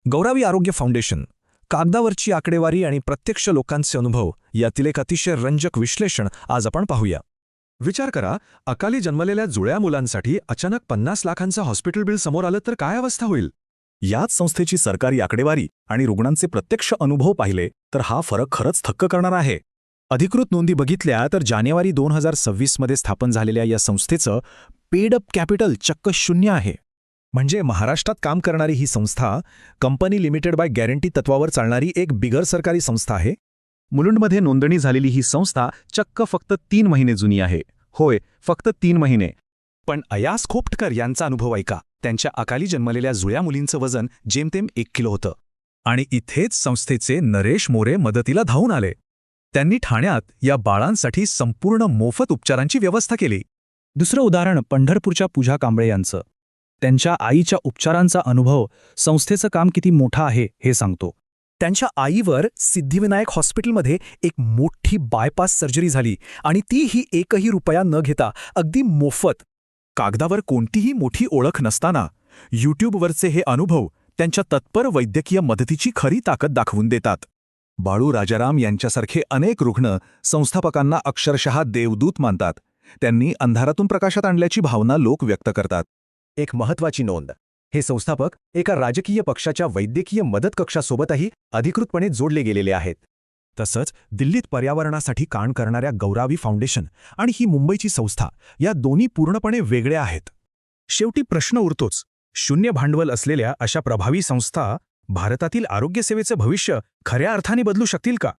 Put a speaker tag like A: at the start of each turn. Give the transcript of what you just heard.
A: गौरावी आरोग्य फाउंडेशन, कागदावरची आकडेवारी आणि प्रत्यक्ष लोकांचे अनुभव यातील एक अतिशय रंजक विश्लेषण आज आपण पाहूया. विचार करा, अकाली जन्मलेल्या जुळ्या मुलांसाठी अचानक 50 लाखांचं हॉस्पिटल बिल समोर आलं तर काय अवस्था होईल.
B: याच संस्थेची सरकारी आकडेवारी आणि रुग्णांचे प्रत्यक्ष अनुभव पाहिले तर हा फरक खरंच थक्क करणार आहे.
C: अधिकृत नोंदी बघितल्या तर जानेवारी 2026 मध्ये स्थापन झालेल्या या संस्थेचं पेड अप कॅपिटल चक्क 0 आहे. म्हणजे महाराष्ट्रात काम करणारी ही संस्था कंपनी लिमिटेड बाय गॅरंटी तत्वावर चालणारी एक बिगर सरकारी संस्था आहे. मुलुंडमध्ये नोंदणी झालेली ही संस्था चक्क फक्त 3 महिने जुनी आहे. होय, फक्त 3 महिने.
A: पण अयास खोपटकर यांचा अनुभव ऐका. त्यांच्या अकाली जन्मलेल्या जुळ्या मुलींचं वजन जेमतेम 1 किलो होतं. आणि इथेच संस्थेचे नरेश मोरे मदतीला धावून आले. त्यांनी ठाण्यात या बाळांसाठी संपूर्ण मोफत उपचारांची व्यवस्था केली.
C: दुसरं उदाहरण पंढरपूरच्या पूजा कांबळे यांचं. त्यांच्या आईच्या उपचारांचा अनुभव संस्थेचं काम किती मोठं आहे हे सांगतो. त्यांच्या आईवर सिद्धिविनायक हॉस्पिटलमध्ये एक मोठी बायपास सर्जरी झाली आणि ती ही 1ही रुपया न घेता अगदी मोफत.
B: कागदावर कोणतीही मोठी ओळख नसताना यूट्यूबवरचे हे अनुभव त्यांच्या तत्पर वैद्यकीय मदतीची खरी ताकद दाखवून देतात. बाळू राजाराम यांच्यासारखे अनेक रुग्ण संस्थापकांना अक्षरशः देवदूत मानतात. त्यांनी अंधारातून प्रकाशात आणल्याची भावना लोक व्यक्त करतात.
D: एक महत्त्वाची नोंद, हे संस्थापक एका राजकीय पक्षाच्या वैद्यकीय मदत कक्षासोबतही अधिकृतपणे जोडले गेलेले आहेत.
A: तसंच दिल्लीत पर्यावरणासाठी काम करणाऱ्या गौरावी फाउंडेशन आणि ही मुंबईची संस्था या दोन्ही पूर्णपणे वेगळ्या आहेत.
C: शेवटी प्रश्न उरतोच, शून्य भांडवल असलेल्या अशा प्रभावी संस्था भारतातील आरोग्यसेवेचं भविष्य खऱ्या अर्थाने बदलू शकतील का?